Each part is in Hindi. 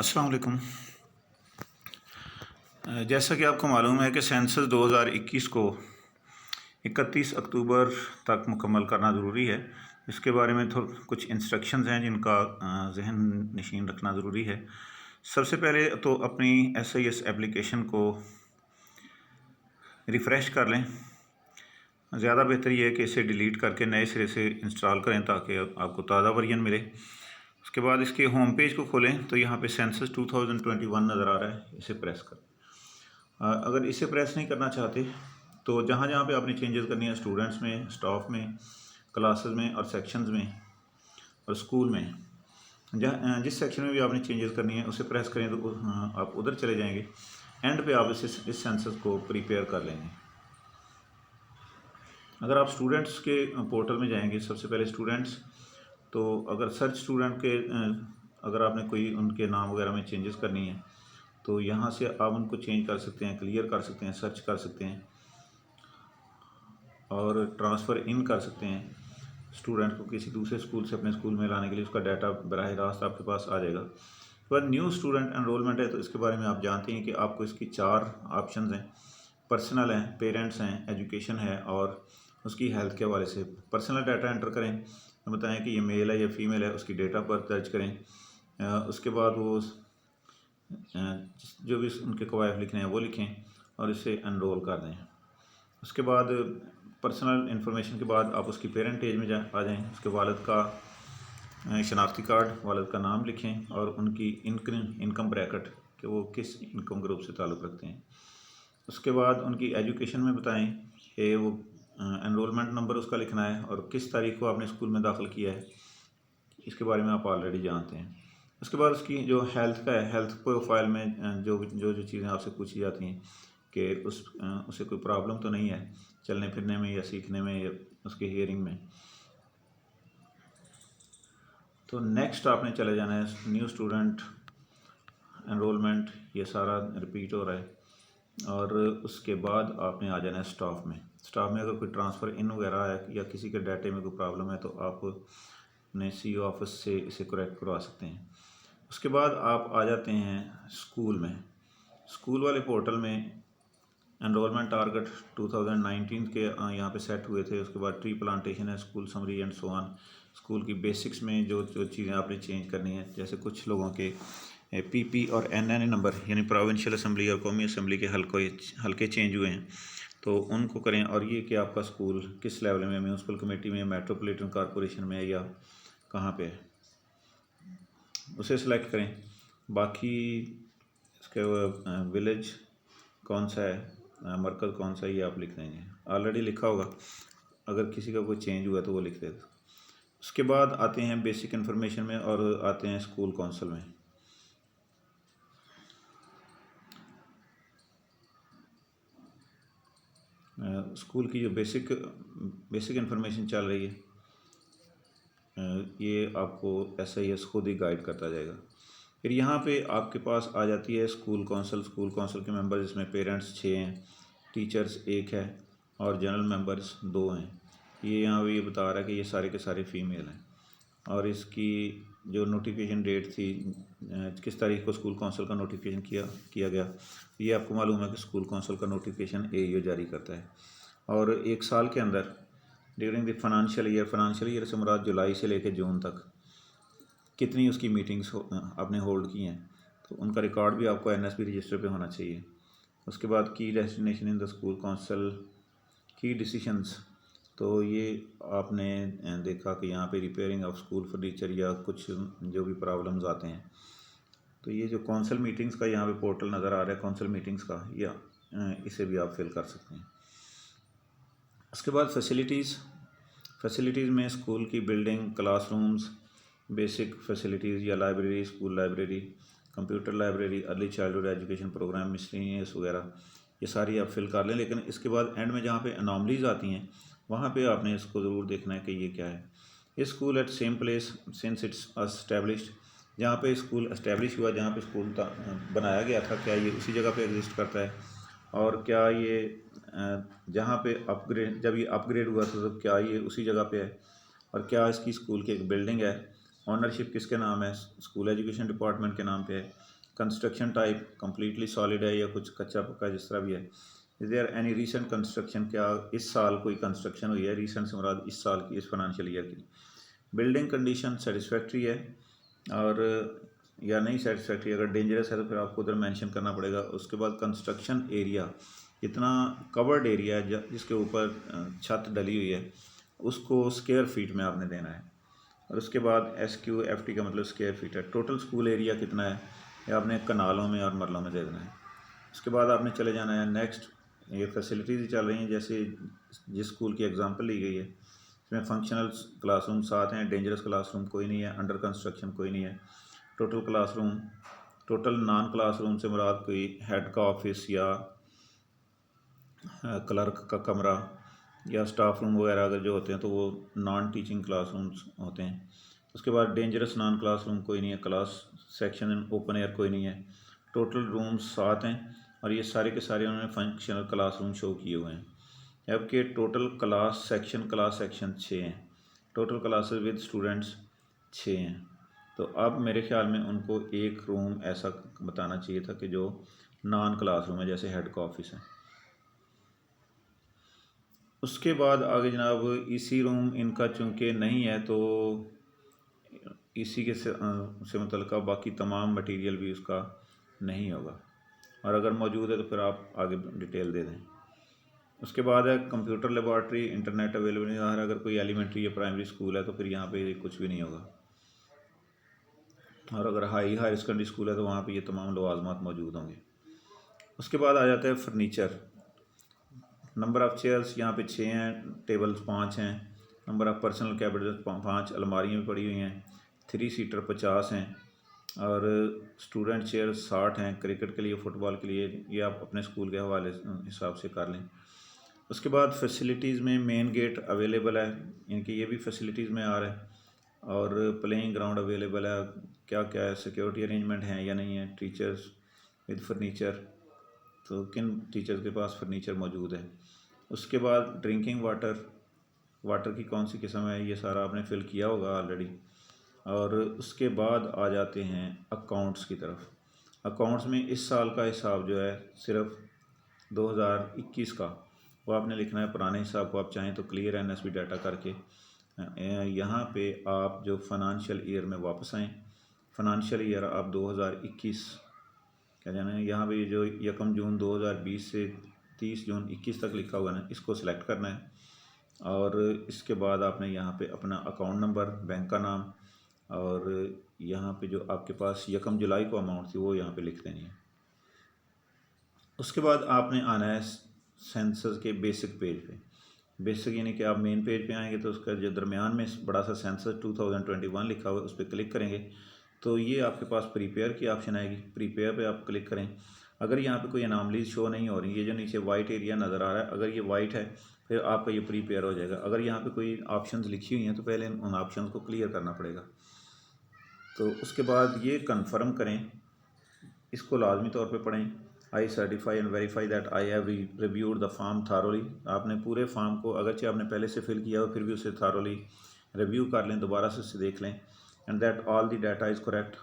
अस्सलाम वालेकुम। जैसा कि आपको मालूम है कि सेंसस 2021 को 31 अक्टूबर तक मुकम्मल करना ज़रूरी है। इसके बारे में कुछ इंस्ट्रक्शंस हैं जिनका जहन नशीन रखना ज़रूरी है। सबसे पहले तो अपनी SIS एप्लीकेशन को रिफ़्रेश कर लें। ज़्यादा बेहतर ये है कि इसे डिलीट करके नए सिरे से इंस्टॉल करें ताकि आपको ताज़ा वर्जन मिले। उसके बाद इसके होम पेज को खोलें तो यहाँ पे सेंसस 2021 नज़र आ रहा है, इसे प्रेस करें। अगर इसे प्रेस नहीं करना चाहते तो जहाँ जहाँ पे आपने चेंजेस करनी है, स्टूडेंट्स में, स्टाफ में, क्लासेस में और सेक्शंस में और स्कूल में, जहाँ जिस सेक्शन में भी आपने चेंजेस करनी है उसे प्रेस करें तो आप उधर चले जाएंगे। एंड पे आप इस सेंसस को प्रिपेयर कर लेंगे। अगर आप स्टूडेंट्स के पोर्टल में जाएंगे, सबसे पहले स्टूडेंट्स, तो अगर सर्च स्टूडेंट के अगर आपने कोई उनके नाम वगैरह में चेंजेस करनी है तो यहाँ से आप उनको चेंज कर सकते हैं, क्लियर कर सकते हैं, सर्च कर सकते हैं और ट्रांसफ़र इन कर सकते हैं। स्टूडेंट को किसी दूसरे स्कूल से अपने स्कूल में लाने के लिए उसका डाटा बराह रास्त आपके पास आ जाएगा। उसके बाद न्यू स्टूडेंट एनरोलमेंट है तो इसके बारे में आप जानते हैं कि आपको इसकी 4 ऑप्शंस हैं। पर्सनल हैं, पेरेंट्स हैं, एजुकेशन है और उसकी हेल्थ के हवाले से। पर्सनल डाटा एंटर करें, बताएं कि ये मेल है या फीमेल है, उसकी डेट ऑफ बर्थ दर्ज करें। उसके बाद वो जो भी उनके कवायद लिखने हैं वो लिखें और इसे एनरोल कर दें। उसके बाद पर्सनल इन्फॉर्मेशन के बाद आप उसकी पेरेंट एज में आ जाएं। उसके वालिद का शनाख्ती कार्ड, वालिद का नाम लिखें और उनकी इनकम ब्रैकेट कि वो किस इनकम ग्रुप से ताल्लुक़ रखते हैं। उसके बाद उनकी एजुकेशन में बताएं कि वो एनरोलमेंट नंबर उसका लिखना है और किस तारीख को आपने स्कूल में दाखिल किया है, इसके बारे में आप ऑलरेडी जानते हैं। उसके बाद उसकी जो हेल्थ का है, हेल्थ प्रोफाइल में जो चीज़ें आपसे पूछी जाती हैं कि उसे कोई प्रॉब्लम तो नहीं है चलने फिरने में या सीखने में या उसके हियरिंग में। तो नेक्स्ट आपने चले जाना है न्यू स्टूडेंट एनरोलमेंट, ये सारा रिपीट हो रहा है। और उसके बाद आपने आ जाना है स्टाफ में। स्टाफ में अगर कोई ट्रांसफ़र इन वगैरह है या किसी के डाटे में कोई प्रॉब्लम है तो आप अपने CO ऑफिस से इसे करेक्ट करवा सकते हैं। उसके बाद आप आ जाते हैं स्कूल में। स्कूल वाले पोर्टल में एनरोलमेंट टारगेट 2019 के यहाँ पे सेट हुए थे। उसके बाद ट्री प्लांटेशन है, school summary and so on. School की बेसिक्स में जो चीज़ें आपने चेंज करनी है, जैसे कुछ लोगों के PP और NNA नंबर यानी प्रोविंशियल असम्बली और कौमी असम्बली के हल्के चेंज हुए हैं तो उनको करें। और ये कि आपका स्कूल किस लेवल में, म्यूनसिपल कमेटी में, मेट्रोपॉलिटन कॉरपोरेशन में या कहाँ पे है, उसे सेलेक्ट करें। बाकी इसके विलेज कौन सा है, मरकज़ कौन सा है, ये आप लिख देंगे। ऑलरेडी लिखा होगा, अगर किसी का कोई चेंज हुआ तो वो लिख देगा। उसके बाद आते हैं बेसिक इन्फॉर्मेशन में और आते हैं स्कूल काउंसिल में। स्कूल की जो बेसिक इन्फॉर्मेशन चल रही है ये आपको SIS खुद ही गाइड करता जाएगा। फिर यहाँ पे आपके पास आ जाती है स्कूल काउंसिल के मेंबर, जिसमें पेरेंट्स 6 हैं, टीचर्स 1 है और जनरल मेंबर्स 2 हैं। ये यहाँ पे ये बता रहा है कि ये सारे के सारे फीमेल हैं। और इसकी जो नोटिफिकेशन डेट थी, किस तारीख को स्कूल काउंसिल का नोटिफिकेशन किया गया, ये आपको मालूम है कि स्कूल काउंसिल का नोटिफिकेशन AEO जारी करता है। और 1 साल के अंदर ड्यूरिंग द फाइनेंशियल ईयर से मुराद जुलाई से लेकर जून तक कितनी उसकी मीटिंग्स आपने होल्ड की हैं तो उनका रिकॉर्ड भी आपको NSB रजिस्टर पे होना चाहिए। उसके बाद की destination in the school council की डिसीशंस, तो ये आपने देखा कि यहाँ पे रिपेयरिंग ऑफ स्कूल फर्नीचर या कुछ जो भी प्रॉब्लम्स आते हैं तो ये जो काउंसिल मीटिंग्स का यहाँ पे पोर्टल नज़र आ रहा है काउंसिल मीटिंग्स का, या इसे भी आप फिल कर सकते हैं। उसके बाद फैसिलिटीज़ में स्कूल की बिल्डिंग, क्लासरूम्स, बेसिक फैसिलिटीज़ या library, school library, computer library, early childhood education program, miscellaneous वगैरह, ये सारी आप फिल कर लें। लेकिन इसके बाद एंड में जहाँ पे अनॉमलीज़ आती हैं वहाँ पे आपने इसको ज़रूर देखना है कि ये क्या है। ये school eight same place since it's established, जहाँ पे स्कूल एस्टेब्लिश हुआ, जहाँ पे स्कूल बनाया गया था, क्या ये उसी जगह पे एग्जिस्ट करता है। और क्या ये जहाँ पे जब ये अपग्रेड हुआ था तो क्या ये उसी जगह पे है। और क्या इसकी स्कूल की एक बिल्डिंग है, ऑनरशिप किसके नाम है, स्कूल एजुकेशन डिपार्टमेंट के नाम पे है कंस्ट्रक्शन टाइप कम्प्लीटली सॉलिड है या कुछ कच्चा पक्का जिस तरह भी है। Is there any recent construction, क्या इस साल कोई कंस्ट्रक्शन हुई है, रीसेंट से मुराद इस साल की, इस फाइनेंशियल ईयर की। बिल्डिंग कंडीशन सेटिस्फैक्ट्री है और या नहीं सेटिस्फैक्ट्री, अगर डेंजरस है तो फिर आपको उधर मेंशन करना पड़ेगा। उसके बाद कंस्ट्रक्शन एरिया, कितना कवर्ड एरिया है जिसके ऊपर छत डली हुई है, उसको स्क्वायर फीट में आपने देना है। और उसके बाद SQFT का मतलब स्क्वायर फीट है। टोटल स्कूल एरिया कितना है, ये आपने कनालों में और मरलों में दे देना है। उसके बाद आपने चले जाना है नेक्स्ट, ये फैसिलिटीज़ चल रही हैं जैसे जिस स्कूल की एग्जांपल ली गई है, इसमें फंक्शनल क्लासरूम 7 हैं, डेंजरस क्लासरूम कोई नहीं है, अंडर कंस्ट्रक्शन कोई नहीं है। Total classroom, total non classroom से मुराद कोई हेड का ऑफिस या क्लर्क का कमरा या स्टाफ रूम वगैरह अगर जो होते हैं तो वो नॉन टीचिंग क्लासरूम्स होते हैं। उसके बाद डेंजरस नॉन क्लासरूम कोई नहीं है, class section in open air कोई नहीं है। टोटल रूम्स 7 हैं और ये सारे के सारे उन्होंने फंक्शनल क्लासरूम शो किए हुए हैं। जबकि टोटल क्लास सेक्शन 6 हैं, टोटल क्लासेस विद स्टूडेंट्स 6 हैं। तो अब मेरे ख्याल में उनको एक रूम ऐसा बताना चाहिए था कि जो नॉन क्लासरूम है, जैसे हेड का ऑफिस है। उसके बाद आगे जनाब EC रूम इनका चूँकि नहीं है तो EC के से मुतल्लिका बाकी तमाम मटेरियल भी उसका नहीं होगा, और अगर मौजूद है तो फिर आप आगे डिटेल दे दें। उसके बाद है कंप्यूटर लेबॉर्ट्री, इंटरनेट अवेलेबल नहीं है, अगर कोई एलिमेंट्री या प्राइमरी स्कूल है तो फिर यहाँ पे कुछ भी नहीं होगा, और अगर हायर सेकेंडरी स्कूल है तो वहाँ पे ये तमाम लवाजमात मौजूद होंगे। उसके बाद आ जाता है फर्नीचर। नंबर ऑफ़ चेयर्स यहाँ पे 6 हैं, टेबल्स 5 हैं। नंबर ऑफ़ पर्सनल कैबिनेट 5, अलमारियाँ भी पड़ी हुई हैं। 3 सीटर 50 हैं और स्टूडेंट चेयर 60 हैं। क्रिकेट के लिए, फ़ुटबॉल के लिए, ये आप अपने स्कूल के हवाले हिसाब से कर लें। उसके बाद फैसिलिटीज़ में मेन गेट अवेलेबल है, इनकी ये भी फैसिलिटीज़ में आ रहा है, और प्लेइंग ग्राउंड अवेलेबल है। क्या क्या है, सिक्योरिटी अरेंजमेंट हैं या नहीं है, टीचर्स विद फर्नीचर, तो किन टीचर्स के पास फर्नीचर मौजूद है। उसके बाद ड्रिंकिंग वाटर की कौन सी किस्म है, ये सारा आपने फिल किया होगा ऑलरेडी। और उसके बाद आ जाते हैं अकाउंट्स की तरफ। अकाउंट्स में इस साल का हिसाब जो है सिर्फ 2021 का, वो आपने लिखना है। पुराने हिसाब को आप चाहें तो क्लियर NSB डाटा करके यहाँ पे आप जो फाइनेंशियल ईयर में वापस आएँ, फाइनेंशियल ईयर आप 2021 क्या जाना है, यहाँ पे जो 1 जून 2020 से 30 जून 21 तक लिखा हुआ है ना, इसको सिलेक्ट करना है। और इसके बाद आपने यहाँ पे अपना अकाउंट नंबर, बैंक का नाम, और यहाँ पे जो आपके पास 1 जुलाई को अमाउंट थी वो यहाँ पे लिख देनी है। उसके बाद आपने आना है सेंसस के बेसिक पेज पे। बेसिक यानी कि आप मेन पेज पे आएंगे तो उसका जो दरमियान में बड़ा सा सेंसस 2021 लिखा हुआ है उस पर क्लिक करेंगे तो ये आपके पास प्रीपेयर की ऑप्शन आएगी। प्रीपेयर पे आप क्लिक करें। अगर यहाँ पे कोई अनामलीज शो नहीं हो रही, ये जो नीचे वाइट एरिया नज़र आ रहा है, अगर ये वाइट है फिर आपका ये प्रीपेयर हो जाएगा। अगर यहाँ पे कोई ऑप्शंस लिखी हुई हैं तो पहले उन ऑप्शंस को क्लियर करना पड़ेगा। तो उसके बाद ये कंफर्म करें, इसको लाजमी तौर पे पढ़ें। I certify and verify that I have reviewed the form thoroughly. आपने पूरे फॉर्म को, अगरचे आपने पहले से फिल किया हो फिर भी उसे थारोली रिव्यू कर लें, दोबारा से उसे देख लें। And that all the data is correct.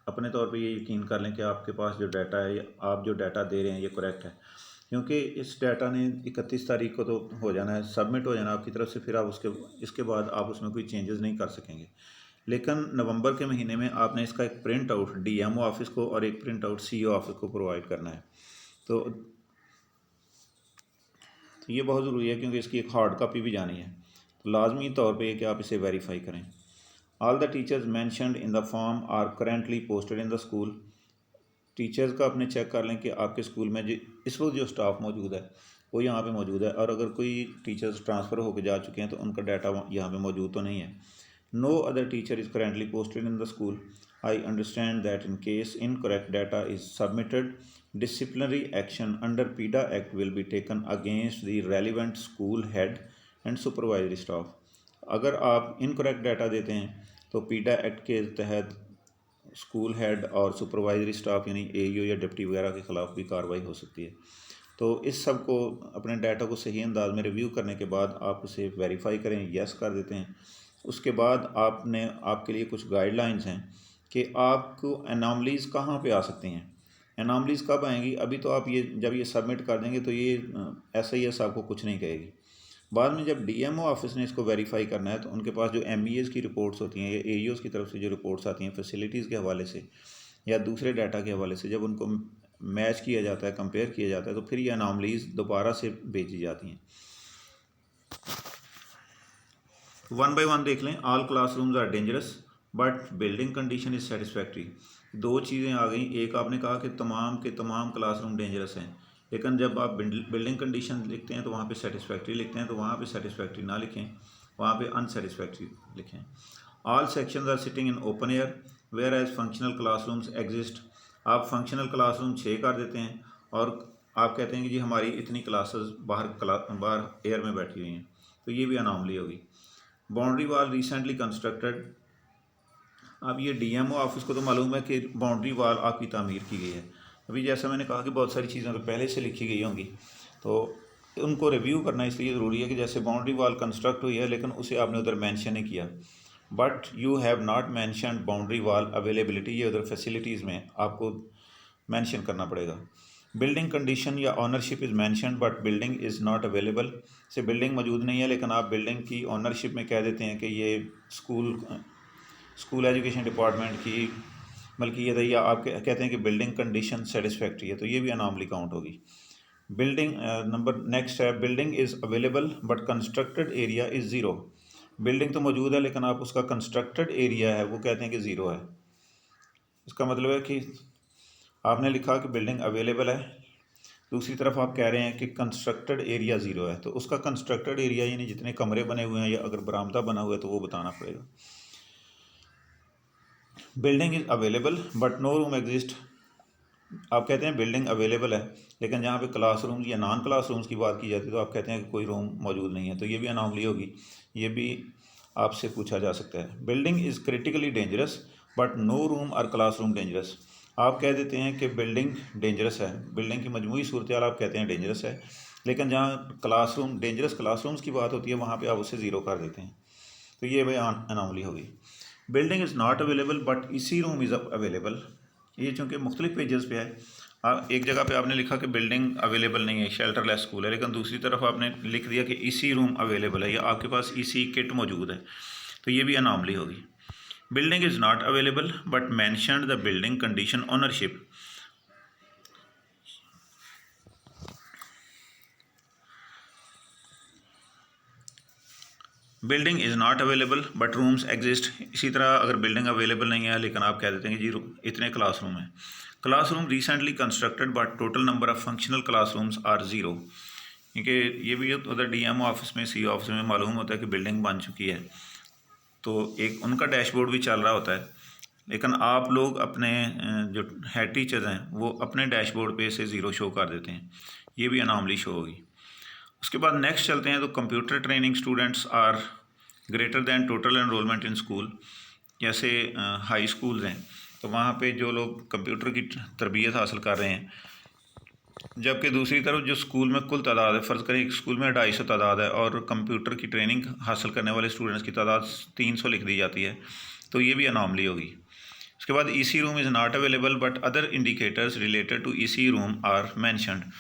अपने तौर पे ये यकीन कर लें कि आपके पास जो डाटा है, आप जो डाटा दे रहे हैं ये करेक्ट है, क्योंकि इस डाटा ने 31 तारीख को तो हो जाना है, सबमिट हो जाना आपकी तरफ से। फिर आप इसके बाद आप उसमें कोई चेंजेस नहीं कर सकेंगे। लेकिन नवंबर के महीने में आपने इसका एक प्रिंट आउट DMO ऑफिस को और एक प्रिंट आउट CO ऑफिस को प्रोवाइड करना है। तो ये बहुत ज़रूरी है क्योंकि इसकी एक हार्ड कापी भी जानी है। तो लाजमी तौर पे कि आप इसे वेरीफाई करें। All the teachers mentioned in the form are currently posted in the school. Teachers का अपने चेक कर लें कि आपके स्कूल में जो इस वक्त जो स्टाफ मौजूद है वो यहाँ पे मौजूद है, और अगर कोई टीचर्स ट्रांसफ़र होकर जा चुके हैं तो उनका डाटा यहाँ पे मौजूद तो नहीं है। No other teacher is currently posted in the school. I understand that in case incorrect data is submitted, disciplinary action under PIDA Act will be taken against the relevant school head and supervisory staff. अगर आप incorrect data देते हैं तो PIDA Act के तहत स्कूल हेड और सुपरवाइजरी स्टाफ यानी AEO या डिप्टी वगैरह के ख़िलाफ़ भी कार्रवाई हो सकती है। तो इस सब को, अपने डाटा को सही अंदाज में रिव्यू करने के बाद आप उसे वेरीफाई करें, यस कर देते हैं। उसके बाद आपके लिए कुछ गाइडलाइंस हैं कि आपको एनॉमलीज़ कहाँ पे आ सकती हैं। एनॉमलीज़ कब आएंगी, अभी तो आप ये जब ये सबमिट कर देंगे तो ये SIS आपको कुछ नहीं कहेगी। बाद में जब DMO ऑफिस ने इसको वेरीफाई करना है तो उनके पास जो MEAs की रिपोर्ट्स होती हैं या AEOs की तरफ से जो रिपोर्ट्स आती हैं फैसिलिटीज़ के हवाले से या दूसरे डाटा के हवाले से, जब उनको मैच किया जाता है, कंपेयर किया जाता है, तो फिर ये अनॉमलीज़ दोबारा से भेजी जाती हैं। वन बाय वन देख लें। All classrooms are dangerous but building condition is satisfactory. दो चीज़ें आ गई। एक आपने कहा कि तमाम के तमाम क्लासरूम डेंजरस हैं, लेकिन जब आप बिल्डिंग कंडीशन लिखते हैं तो वहाँ पे सेटिस्फैक्ट्री लिखते हैं, तो वहाँ पे सेटिस्फैक्ट्री ना लिखें, वहाँ पे अनसेटिस्फैक्ट्री लिखें। All sections are sitting in open air where as functional classrooms exist. आप फंक्शनल क्लासरूम 6 कर देते हैं और आप कहते हैं कि जी हमारी इतनी क्लासेस बाहर एयर में बैठी हुई हैं, तो ये भी अनॉमली होगी। Boundary wall recently constructed. अब ये DMO ऑफिस को तो मालूम है कि बाउंड्री वाल आपकी तामीर की गई है। अभी जैसा मैंने कहा कि बहुत सारी चीज़ें तो पहले से लिखी गई होंगी, तो उनको रिव्यू करना इसलिए ज़रूरी है कि जैसे बाउंड्री वाल कंस्ट्रक्ट हुई है लेकिन उसे आपने उधर मेंशन नहीं किया, but you have not mention boundary wall availability, ये उधर फैसिलिटीज़ में आपको मेंशन करना पड़ेगा। बिल्डिंग कंडीशन या ownership is mention but building is not available. से बिल्डिंग मौजूद नहीं है लेकिन आप बिल्डिंग की ऑनरशिप में कह देते हैं कि ये स्कूल एजुकेशन डिपार्टमेंट की मलकियत है, या आप कहते हैं कि बिल्डिंग कंडीशन सेटिस्फैक्ट्री है, तो ये भी अनॉमली काउंट होगी। बिल्डिंग नंबर नेक्स्ट है, building is available but constructed area is zero. Building तो मौजूद है लेकिन आप उसका कंस्ट्रक्टेड एरिया है वो कहते हैं कि ज़ीरो है। इसका मतलब है कि आपने लिखा कि बिल्डिंग अवेलेबल है, दूसरी तरफ आप कह रहे हैं कि कंस्ट्रक्टेड एरिया ज़ीरो है, तो उसका कंस्ट्रक्टेड एरिया यानी जितने कमरे बने हुए हैं या अगर बरामदा बना हुआ है तो वो बताना पड़ेगा। Building is available but no room exist. आप कहते हैं बिल्डिंग अवेलेबल है लेकिन जहाँ पे क्लासरूम्स या नॉन क्लासरूम्स की बात की जाती है तो आप कहते हैं कि कोई रूम मौजूद नहीं है, तो ये भी अनॉमली होगी, ये भी आपसे पूछा जा सकता है। Building is critically dangerous but no room और क्लासरूम डेंजरस। आप कह देते हैं कि बिल्डिंग डेंजरस है, बिल्डिंग की मजमूई सूरत हाल आप कहते हैं डेंजरस है, लेकिन जहाँ डेंजरस क्लासरूम्स की बात होती है वहाँ पर आप उसे ज़ीरो कर देते हैं, तो ये भाई अनॉमली होगी। Building is not available but EC room is available. ये चूँकि मुख्तलिफ पेजेस पे है, एक जगह पे आपने लिखा कि बिल्डिंग अवेलेबल नहीं है, शेल्टरलेस स्कूल है, लेकिन दूसरी तरफ आपने लिख दिया कि EC रूम अवेलेबल है या आपके पास EC किट मौजूद है, तो ये भी अनॉमली होगी। Building is not available but mentioned the building condition ownership. Building is not available but rooms exist. इसी तरह अगर बिल्डिंग अवेलेबल नहीं है लेकिन आप कह देते हैं कि जी इतने क्लासरूम हैं। Classroom recently constructed but total number of functional classrooms are zero. क्योंकि ये भी उधर DMO ऑफिस में C ऑफिस में मालूम होता है कि बिल्डिंग बन चुकी है, तो एक उनका डैशबोर्ड भी चल रहा होता है, लेकिन आप लोग अपने जो हेड टीचर्स हैं वो अपने डैशबोर्ड पे से ज़ीरो शो कर देते हैं, ये भी अनॉमली शो होगी। उसके बाद नेक्स्ट चलते हैं, तो computer training students are greater than total enrolment in school. जैसे हाई स्कूल्स हैं तो वहाँ पे जो लोग कंप्यूटर की तरबियत हासिल कर रहे हैं, जबकि दूसरी तरफ जो स्कूल में कुल तादाद है, फ़र्ज़ करें एक स्कूल में 250 तादाद है और कंप्यूटर की ट्रेनिंग हासिल करने वाले स्टूडेंट्स की तादाद 300 लिख दी जाती है, तो ये भी अनॉमली होगी। उसके बाद EC room is not available but other indicators related to EC room are mentioned.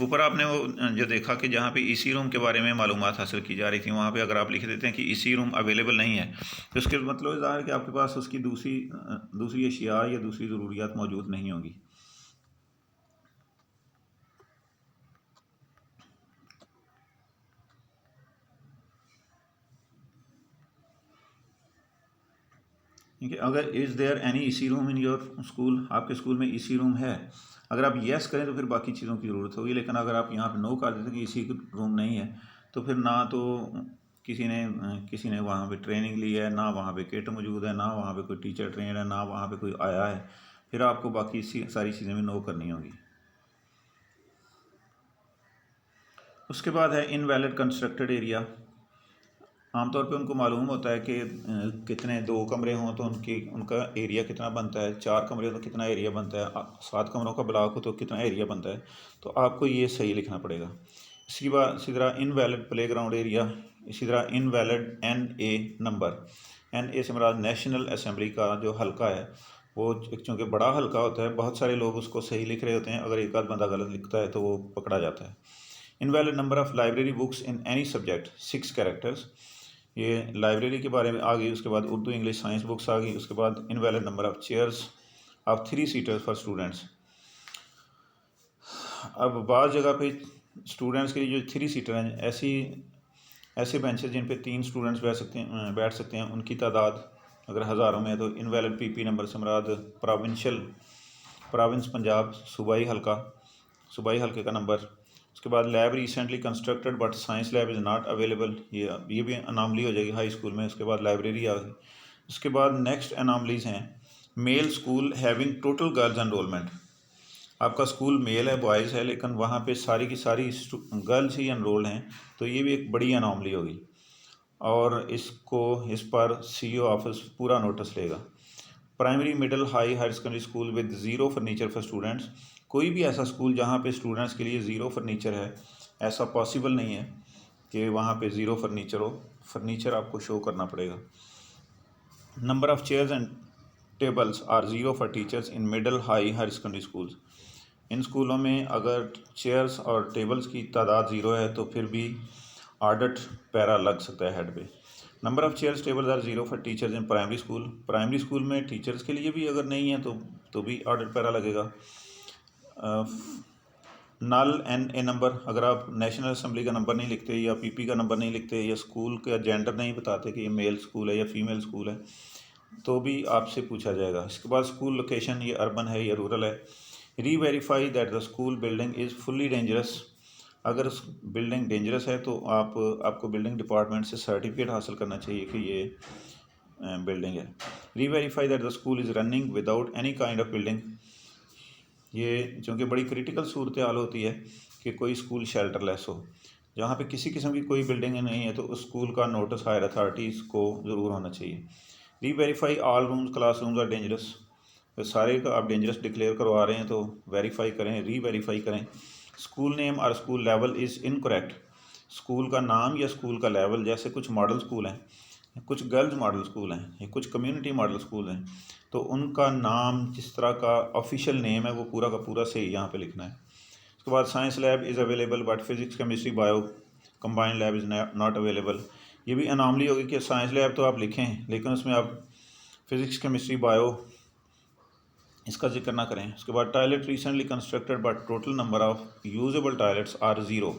ऊपर आपने वो जो देखा कि जहाँ पे EC रूम के बारे में मालूमात हासिल की जा रही थी, वहाँ पे अगर आप लिख देते हैं कि EC रूम अवेलेबल नहीं है तो इसके मतलब ज़ाहिर है कि आपके पास उसकी दूसरी अशिया या दूसरी ज़रूरियात मौजूद नहीं होंगी। ठीक है, अगर is there any EC room in your school, आपके स्कूल में EC रूम है, अगर आप येस करें तो फिर बाकी चीज़ों की ज़रूरत होगी, लेकिन अगर आप यहाँ पे नो कर देते हैं कि EC रूम नहीं है तो फिर ना तो किसी ने वहाँ पे ट्रेनिंग ली है, ना वहाँ पे किट मौजूद है, ना वहाँ पे कोई टीचर ट्रेन है, ना वहाँ पे कोई आया है, फिर आपको बाकी सारी चीज़ें भी नो करनी होगी। उसके बाद है इनवैलिड कंस्ट्रक्टेड एरिया। आमतौर पे उनको मालूम होता है कि कितने 2 कमरे हों तो उनका एरिया कितना बनता है, 4 कमरे हो तो कितना एरिया बनता है, 7 कमरों का ब्लॉक हो तो कितना एरिया बनता है, तो आपको ये सही लिखना पड़ेगा। इसी तरह इनवैलिड प्ले ग्राउंड एरिया, इसी तरह इनवैलिड NA नंबर। NA से मुराद नेशनल असम्बली का जो हल्का है, वो चूँकि बड़ा हल्का होता है, बहुत सारे लोग उसको सही लिख रहे होते हैं, अगर एक आध बंदा गलत लिखता है तो वो पकड़ा जाता है। Invalid number of library books in any subject 6 characters, ये लाइब्रेरी के बारे में आ गई। उसके बाद उर्दू इंग्लिश साइंस बुक्स आ गई। उसके बाद invalid number of chairs of 3 seaters for students. अब बाज़ जगह पे स्टूडेंट्स के लिए जो 3 सीटर हैं, ऐसे बेंचेस जिन पे 3 स्टूडेंट्स बैठ सकते हैं, उनकी तादाद अगर हज़ारों में है तो इनवैलिड PP नंबर से मुराद प्रोविंस पंजाब, सूबाई हल्के का नंबर। उसके बाद lab recently constructed but science lab is not available, ये भी अनामली हो जाएगी हाई स्कूल में। उसके बाद लाइब्रेरी आ गई। उसके बाद नेक्स्ट अनामलीज हैं, male school having total girls enrolment. आपका स्कूल मेल है, बॉयज़ है, लेकिन वहाँ पे सारी की सारी गर्ल्स ही एनरोल्ड हैं, तो ये भी एक बड़ी अनामली होगी और इस पर CO ऑफिस पूरा नोटिस लेगा। Primary middle higher secondary school with zero furniture for students, कोई भी ऐसा स्कूल जहाँ पे स्टूडेंट्स के लिए ज़ीरो फर्नीचर है, ऐसा पॉसिबल नहीं है कि वहाँ पे ज़ीरो फर्नीचर हो। फर्नीचर आपको शो करना पड़ेगा। Number of chairs and tables are zero for teachers in middle higher secondary schools. इन स्कूलों में अगर चेयर्स और टेबल्स की तादाद ज़ीरो है तो फिर भी ऑडिट पैरा लग सकता है हेड पे। Number of chairs tables are zero for teachers in primary school में टीचर्स के लिए भी अगर नहीं है तो भी ऑडिट पैरा लगेगा। नल NA नंबर, अगर आप नेशनल असम्बली का नंबर नहीं लिखते या PP का नंबर नहीं लिखते या स्कूल का जेंडर नहीं बताते कि ये मेल स्कूल है या फीमेल स्कूल है, तो भी आपसे पूछा जाएगा। इसके बाद स्कूल लोकेशन, ये अर्बन है या रूरल है। Reverify that the school building is fully dangerous, अगर बिल्डिंग डेंजरस है तो आपको बिल्डिंग डिपार्टमेंट से सर्टिफिकेट हासिल करना चाहिए कि ये बिल्डिंग है। Reverify that the school is running without any kind of building, ये चूँकि बड़ी क्रिटिकल सूरत हाल होती है कि कोई स्कूल शेल्टरलेस हो, जहाँ पे किसी किस्म की कोई बिल्डिंग नहीं है, तो उस स्कूल का नोटिस हायर अथॉरिटीज़ को ज़रूर होना चाहिए। Reverify all rooms class rooms are dangerous, तो सारे का आप डेंजरस डिक्लेयर करवा रहे हैं तो वेरीफाई करें, रीवेरीफाई करें। स्कूल नेम और school level is incorrect, school का नाम या स्कूल का लेवल, जैसे कुछ मॉडल स्कूल हैं, कुछ गर्ल्स मॉडल स्कूल हैं या कुछ कम्युनिटी मॉडल स्कूल हैं, तो उनका नाम जिस तरह का ऑफिशियल नेम है वो पूरा का पूरा सही यहाँ पे लिखना है। उसके बाद science lab is available but physics chemistry bio combined lab is not available, ये भी अनामली होगी कि साइंस लैब तो आप लिखें लेकिन उसमें आप फिज़िक्स केमिस्ट्री बायो इसका जिक्र ना करें। उसके बाद toilet recently constructed but total number of usable toilets are zero,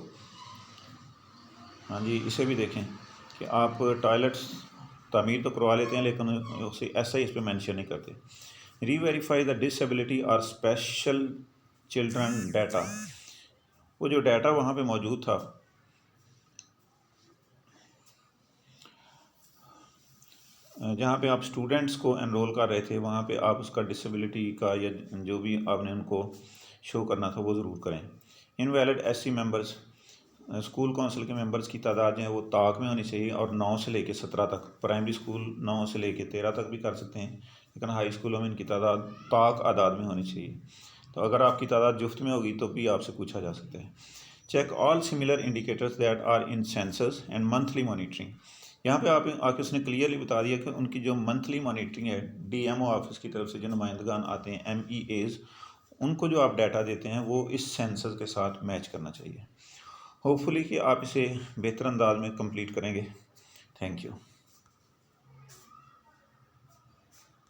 हाँ जी, इसे भी देखें कि आप टॉयलेट्स तामीर तो करवा लेते हैं लेकिन उसे ऐसा ही इस पर मैंशन नहीं करते। रीवेरीफाई द डिसेबिलिटी और स्पेशल चिल्ड्रन डाटा, वो जो डाटा वहाँ पे मौजूद था, जहाँ पे आप स्टूडेंट्स को एनरोल कर रहे थे, वहाँ पे आप उसका डिसेबिलिटी का या जो भी आपने उनको शो करना था वो ज़रूर करें। Invalid SC members, school council के मेंबर्स की तादाद जो है वो ताक में होनी चाहिए और 9 से लेके 17 तक। प्राइमरी स्कूल 9 से लेके 13 तक भी कर सकते हैं, लेकिन हाई स्कूलों में इनकी तादाद ताक आदाद में होनी चाहिए। तो अगर आपकी तादाद जुफ्त में होगी तो भी आपसे पूछा जा सकता है। Check all similar indicators that are in census and monthly monitoring, यहाँ पे आप आके उसने क्लियरली बता दिया कि उनकी जो मंथली मॉनिटरिंग है, DMO ऑफिस की तरफ से जो नुमाइंदगान आते हैं MEAs, उनको जो आप डाटा देते हैं वो इस सेंसस के साथ मैच करना चाहिए। होपफुली कि आप इसे बेहतर अंदाज में कंप्लीट करेंगे। Thank you.